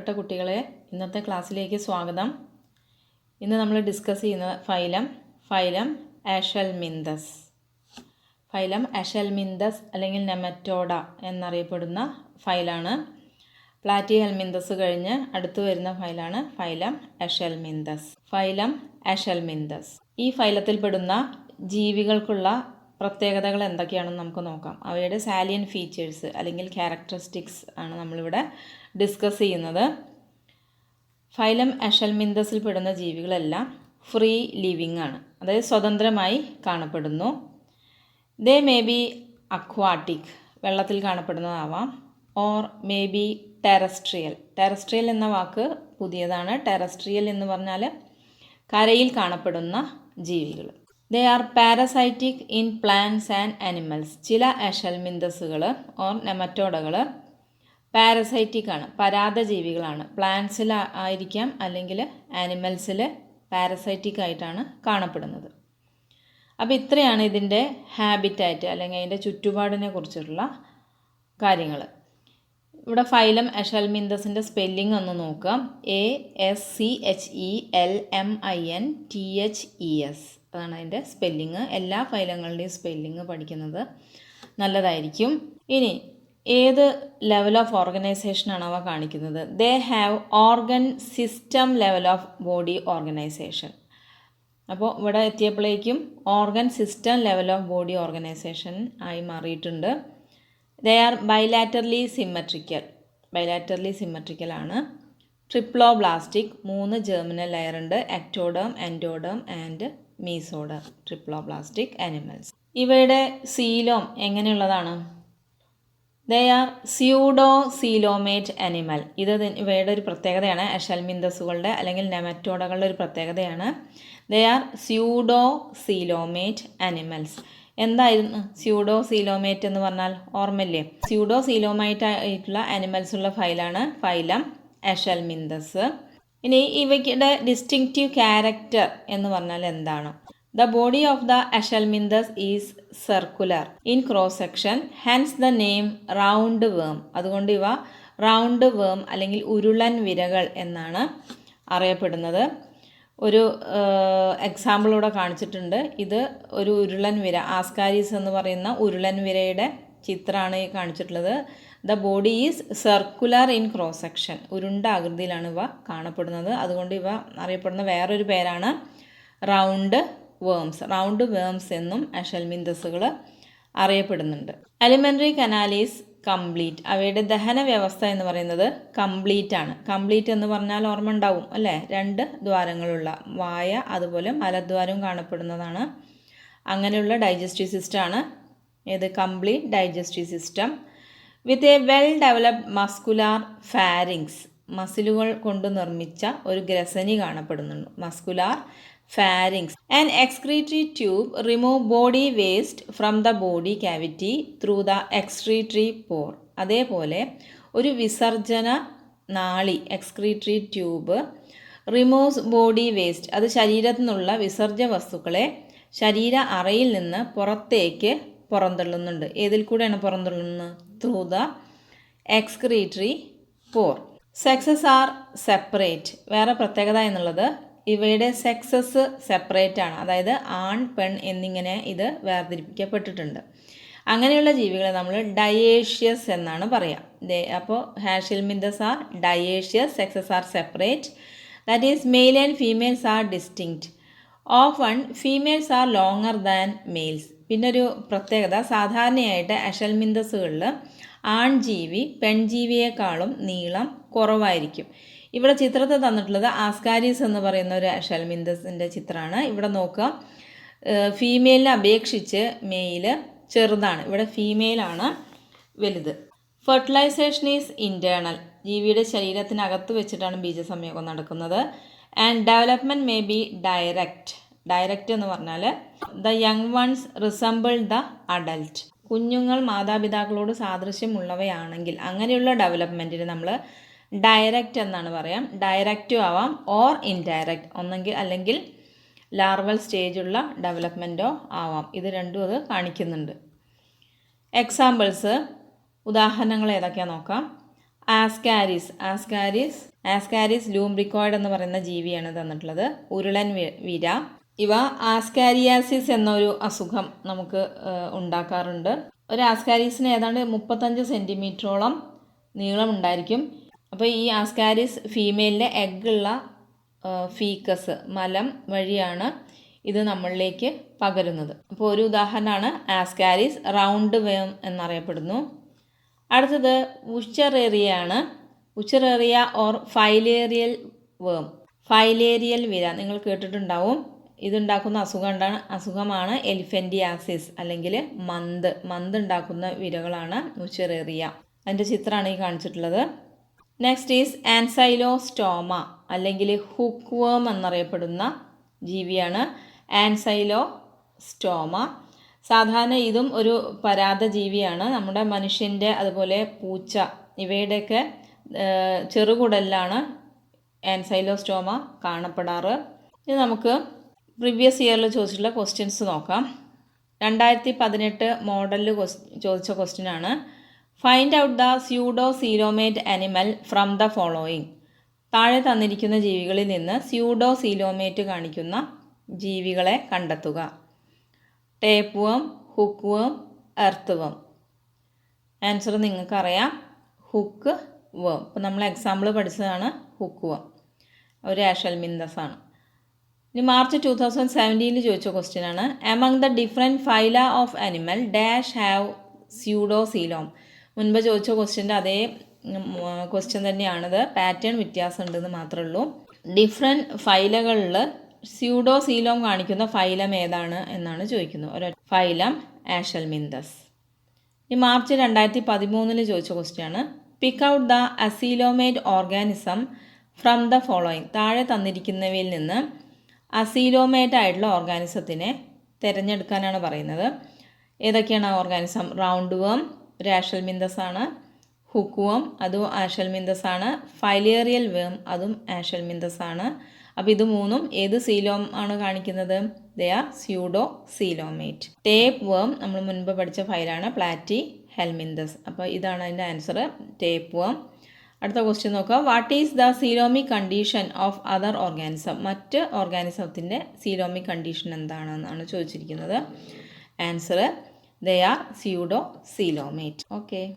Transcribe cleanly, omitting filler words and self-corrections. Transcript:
പ്രിയപ്പെട്ട കുട്ടികളെ, ഇന്നത്തെ ക്ലാസ്സിലേക്ക് സ്വാഗതം. ഇന്ന് നമ്മൾ ഡിസ്കസ് ചെയ്യുന്ന ഫൈലം അഷൽമിന്തസ്. ഫൈലം അഷൽമിന്തസ് അല്ലെങ്കിൽ നെമറ്റോഡ എന്നറിയപ്പെടുന്ന ഫൈലാണ്. പ്ലാറ്റിഹെൽമിന്തസ് കഴിഞ്ഞ് അടുത്ത് വരുന്ന ഫൈലാണ് ഫൈലം അഷൽമിന്തസ്. ഈ ഫൈലത്തിൽപ്പെടുന്ന ജീവികൾക്കുള്ള പ്രത്യേകതകൾ എന്തൊക്കെയാണെന്ന് നമുക്ക് നോക്കാം. അവയുടെ സാലിയൻ ഫീച്ചേഴ്സ് അല്ലെങ്കിൽ ക്യാരക്ടറിസ്റ്റിക്സ് ആണ് നമ്മളിവിടെ ഡിസ്കസ് ചെയ്യുന്നത്. ഫൈലം അഷൽമിന്തസിൽ പെടുന്ന ജീവികളെല്ലാം ഫ്രീ ലിവിങ് ആണ്, അതായത് സ്വതന്ത്രമായി കാണപ്പെടുന്നു. ദേ മേ ബി അക്വാട്ടിക്, വെള്ളത്തിൽ കാണപ്പെടുന്നതാവാം, or may be terrestrial. Terrestrial എന്ന വാക്ക് പുതിയതാണ്. ടെറസ്ട്രിയൽ എന്ന് പറഞ്ഞാൽ കരയിൽ കാണപ്പെടുന്ന ജീവികൾ. They are parasitic in plants and animals. ചില അഷൽമിന്തസുകൾ ഓർ നെമറ്റോഡകൾ പാരസൈറ്റിക് ആണ്, പരാദജീവികളാണ്. പ്ലാന്റ്സിൽ ആയിരിക്കാം അല്ലെങ്കിൽ ആനിമൽസിൽ പാരസൈറ്റിക് ആയിട്ടാണ് കാണപ്പെടുന്നത്. അപ്പോൾ ഇത്രയാണ് ഇതിൻ്റെ ഹാബിറ്റാറ്റ് അല്ലെങ്കിൽ അതിൻ്റെ ചുറ്റുപാടിനെ കുറിച്ചുള്ള കാര്യങ്ങൾ. ഇവിടെ ഫൈലം അഷൽമിന്തസിൻ്റെ സ്പെല്ലിംഗ് ഒന്ന് നോക്കാം. ASCHELMINTHES അതാണ് അതിൻ്റെ സ്പെല്ലിങ്. എല്ലാ ഫൈലങ്ങളുടെയും സ്പെല്ലിങ് പഠിക്കുന്നത് നല്ലതായിരിക്കും. ഇനി ഏത് ലെവൽ ഓഫ് ഓർഗനൈസേഷനാണ് അവ കാണിക്കുന്നത്? They have organ system level of body organisation. അപ്പോൾ ഇവിടെ എത്തിയപ്പോഴേക്കും organ system level of body organisation ആയി മാറിയിട്ടുണ്ട്. ദേ ആർ ബൈലാറ്ററലി സിമ്മട്രിക്കൽ ആണ്. ട്രിപ്ലോബ്ലാസ്റ്റിക്, 3 ജെർമിനൽ ലെയർ ഉണ്ട്. Ectoderm, endoderm and mesoderm. Triploblastic animals. ഇവയുടെ സീലോം എങ്ങനെയുള്ളതാണ്? They are pseudocoelomate animal. ഇത് ഇവയുടെ ഒരു പ്രത്യേകതയാണ്. അഷൽമിന്തസുകളുടെ അല്ലെങ്കിൽ നെമറ്റോഡകളുടെ ഒരു പ്രത്യേകതയാണ്. They are pseudocoelomate animals. എന്തായിരുന്നു സ്യൂഡോ സീലോമേറ്റ് എന്ന് പറഞ്ഞാൽ? ഓർമ്മയില്ലേ? സ്യൂഡോ സീലോമേറ്റ് ആയിട്ടുള്ള ആനിമൽസ് ഉള്ള ഫൈലാണ് ഫൈലം അഷൽമിന്തസ്. ഇനി ഇവയ്ക്കുടെ ഡിസ്റ്റിങ്ക്റ്റീവ് ക്യാരക്ടർ എന്ന് പറഞ്ഞാൽ എന്താണ്? The body of the aschelminthes is circular in cross section, hence the name round worm. അതുകൊണ്ട് ഇവ റൗണ്ട് വേം അല്ലെങ്കിൽ ഉരുളൻ വിരകൾ എന്നാണ് അറിയപ്പെടുന്നത്. ഒരു എക്സാമ്പിളൂടെ കാണിച്ചിട്ടുണ്ട്. ഇത് ഒരു ഉരുളൻ വിര, ആസ്കാരിസ് എന്ന് പറയുന്ന ഉരുളൻ വിരയുടെ ചിത്രമാണ് ഈ കാണിച്ചിട്ടുള്ളത്. The body is circular in cross section. ഉരുണ്ട ആകൃതിയിലാണ് ഇവ കാണപ്പെടുന്നത്. അതുകൊണ്ട് ഇവ അറിയപ്പെടുന്ന വേറൊരു പേരാണ് റൗണ്ട് വേംസ് എന്നും അഷൽമിന്തസുകൾ അറിയപ്പെടുന്നുണ്ട്. Alimentary canal is complete. അവയുടെ ദഹന വ്യവസ്ഥ എന്ന് പറയുന്നത് കംപ്ലീറ്റ് ആണ്. കംപ്ലീറ്റ് എന്ന് പറഞ്ഞാൽ ഓർമ്മ ഉണ്ടാവും അല്ലേ? 2 ദ്വാരങ്ങളുള്ള വായ അതുപോലെ മലദ്വാരവും കാണപ്പെടുന്നതാണ്. അങ്ങനെയുള്ള ഡൈജസ്റ്റീവ് സിസ്റ്റമാണ് ഏത്? Complete digestive system. With a well developed muscular pharynx. മസിലുകൾ കൊണ്ട് നിർമ്മിച്ച ഒരു ഗ്രസനി കാണപ്പെടുന്നുണ്ട്. Muscular pharynx. And excretory tube remove body waste from the body cavity through the excretory pore. അതേപോലെ ഒരു വിസർജന നാളി, excretory tube, removes body waste. അത് ശരീരത്തിൽ നിന്നുള്ള വിസർജ്യ വസ്തുക്കളെ ശരീര അറയിൽ നിന്ന് പുറത്തേക്ക് പുറന്തള്ളുന്നുണ്ട്. ഏതിൽ കൂടെയാണ് പുറന്തള്ളുന്നത്? Through the excretory pore. Sexes are separate. വേറെ പ്രത്യേകത എന്നുള്ളത് ഇവയുടെ സെക്സസ് സെപ്പറേറ്റ് ആണ്. അതായത് ആൺ പെൺ എന്നിങ്ങനെ ഇത് വേർതിരിപ്പിക്കപ്പെട്ടിട്ടുണ്ട്. അങ്ങനെയുള്ള ജീവികളെ നമ്മൾ ഡയേഷ്യസ് എന്നാണ് പറയുക. അപ്പോൾ aschelminthes are dioecious, sexes are separate. That is male and females are distinct. Often females are longer than males. പിന്നൊരു പ്രത്യേകത, സാധാരണയായിട്ട് അഷൽമിന്തസുകളിൽ ആൺജീവി പെൺജീവിയേക്കാളും നീളം കുറവായിരിക്കും. ഇവിടെ ചിത്രത്തിൽ തന്നിട്ടുള്ളത് ആസ്കാരിസ് എന്ന് പറയുന്ന ഒരു അഷൽമിന്തസിൻ്റെ ചിത്രമാണ്. ഇവിടെ നോക്കുക, ഫീമെയിലിനെ അപേക്ഷിച്ച് മെയിൽ ചെറുതാണ്. ഇവിടെ ഫീമെയിലാണ് വലുത്. Fertilisation is internal. ജീവിയുടെ ശരീരത്തിനകത്ത് വെച്ചിട്ടാണ് ബീജസംയോഗം നടക്കുന്നത്. And development may be direct എന്ന് പറഞ്ഞാൽ the young ones resemble the adult. കുഞ്ഞുങ്ങൾ മാതാപിതാക്കളോട് സാദൃശ്യമുള്ളവയാണെങ്കിൽ അങ്ങനെയുള്ള ഡെവലപ്മെൻറ്റിന് നമ്മൾ ഡയറക്റ്റ് എന്നാണ് പറയാം. ഡയറക്റ്റും ആവാം ഓർ ഇൻഡയറക്റ്റ്, അല്ലെങ്കിൽ ലാർവൽ സ്റ്റേജുള്ള ഡെവലപ്മെൻറ്റോ ആവാം. ഇത് രണ്ടും അത് കാണിക്കുന്നുണ്ട്. എക്സാമ്പിൾസ്, ഉദാഹരണങ്ങൾ ഏതൊക്കെയാണെന്ന് നോക്കാം. ആസ്കാരിസ് ലൂംബ്രിക്കോയിഡ് എന്ന് പറയുന്ന ജീവിയാണ് തന്നിട്ടുള്ളത്. ഉരുളൻ വിര. ഇവ ആസ്കാരിയാസിസ് എന്നൊരു അസുഖം നമുക്ക് ഉണ്ടാക്കാറുണ്ട്. ഒരു ആസ്കാരിസിന് ഏതാണ്ട് 35 സെൻറ്റിമീറ്ററോളം നീളം ഉണ്ടായിരിക്കും. അപ്പോൾ ഈ ആസ്കാരിസ് ഫീമെയിലിൻ്റെ എഗ്ഗുള്ള ഫീക്കസ് മലം വഴിയാണ് ഇത് നമ്മളിലേക്ക് പകരുന്നത്. അപ്പോൾ ഒരു ഉദാഹരണമാണ് ആസ്കാരിസ് റൗണ്ട് വേം എന്നറിയപ്പെടുന്നു. അടുത്തത് ഉച്ചറേറിയാണ്. ഉച്ചറേറിയ ഓർ ഫൈലേറിയൽ വേം. ഫൈലേറിയൽ വിര നിങ്ങൾ കേട്ടിട്ടുണ്ടാവും. ഇതുണ്ടാക്കുന്ന അസുഖമാണ് എലിഫൻറ്റിയാസിസ് അല്ലെങ്കിൽ മന്ത് ഉണ്ടാക്കുന്ന വിരകളാണ് ഉച്ചറേറിയ. അതിൻ്റെ ചിത്രമാണ് ഈ കാണിച്ചിട്ടുള്ളത്. നെക്സ്റ്റ് ഈസ് ആൻസൈലോസ്റ്റോമ അല്ലെങ്കിൽ ഹുക്ക് വേം എന്നറിയപ്പെടുന്ന ജീവിയാണ് ആൻസൈലോസ്റ്റോമ. സാധാരണ ഇതും ഒരു പരാത ജീവിയാണ്. നമ്മുടെ മനുഷ്യൻ്റെ അതുപോലെ പൂച്ച ഇവയുടെയൊക്കെ ചെറുകുടലിലാണ് ആൻസൈലോസ്റ്റോമ കാണപ്പെടാറ്. ഇത് നമുക്ക് പ്രീവിയസ് ഇയറിൽ ചോദിച്ചിട്ടുള്ള ക്വസ്റ്റ്യൻസ് നോക്കാം. 2018 മോഡലിൽ ചോദിച്ച ക്വസ്റ്റ്യനാണ്. Find out the pseudo coelomate animal from the following. താഴെ തന്നിരിക്കുന്ന ജീവികളിൽ നിന്ന് സ്യൂഡോ സീലോമേറ്റ് കാണിക്കുന്ന ജീവികളെ കണ്ടെത്തുക. ടേപ്പ് വേം, ഹുക്ക് വേം, എർത്ത് വേം. ആൻസർ നിങ്ങൾക്കറിയാം, ഹുക്ക് വേം. ഇപ്പോൾ നമ്മൾ എക്സാമ്പിൾ പഠിച്ചതാണ് ഹുക്ക് വേം. ഒരു ആഷൽമിന്തസ് ആണ്. ഇനി മാർച്ച് 2017 ചോദിച്ച ക്വസ്റ്റ്യനാണ്. Among the different ഫൈല of animal dash have pseudo coelom. മുൻപ് ചോദിച്ച ക്വസ്റ്റ്യൻ്റെ അതേ ക്വസ്റ്റ്യൻ തന്നെയാണിത്. പാറ്റേൺ വ്യത്യാസം ഉണ്ടെന്ന് മാത്രമേ ഉള്ളൂ. ഡിഫറെൻറ്റ് ഫൈലകളിൽ സ്യൂഡോ സീലോം കാണിക്കുന്ന ഫൈലം ഏതാണ് എന്നാണ് ചോദിക്കുന്നത്. ഒരു ഫൈലം ആഷൽമിന്തസ്. ഈ മാർച്ച് 2013 ചോദിച്ച ക്വസ്റ്റ്യനാണ്. Pick out the acoelomate organism from the following. താഴെ തന്നിരിക്കുന്നവയിൽ നിന്ന് അസീലോമേറ്റ് ആയിട്ടുള്ള ഓർഗാനിസത്തിനെ തിരഞ്ഞെടുക്കാനാണ് പറയുന്നത്. ഏതൊക്കെയാണ് ഓർഗാനിസം? റൗണ്ട് വേം ഒരു ആഷൽമിന്തസ് ആണ്. ഹുക്ക് വേം അതും ആഷൽമിന്തസ് ആണ്. ഫൈലേറിയൽ വേം അതും ആഷൽമിന്തസ് ആണ്. അപ്പോൾ ഇത് മൂന്നും ഏത് സീലോം ആണ് കാണിക്കുന്നത്? ദേ ആർ സ്യൂഡോ സീലോമേറ്റ്. ടേപ്പ് വേം നമ്മൾ മുൻപ് പഠിച്ച ഫൈലാണ് പ്ലാറ്റി ഹെൽമിന്തസ്. അപ്പോൾ ഇതാണ് അതിൻ്റെ ആൻസർ, ടേപ്പ് വേം. അടുത്ത ക്വസ്റ്റ്യൻ നോക്കുക. What is the coelomic condition of other organism. മറ്റ് ഓർഗാനിസത്തിൻ്റെ സീലോമിക് കണ്ടീഷൻ എന്താണെന്നാണ് ചോദിച്ചിരിക്കുന്നത്. Answer they are pseudo coelomate. Okay.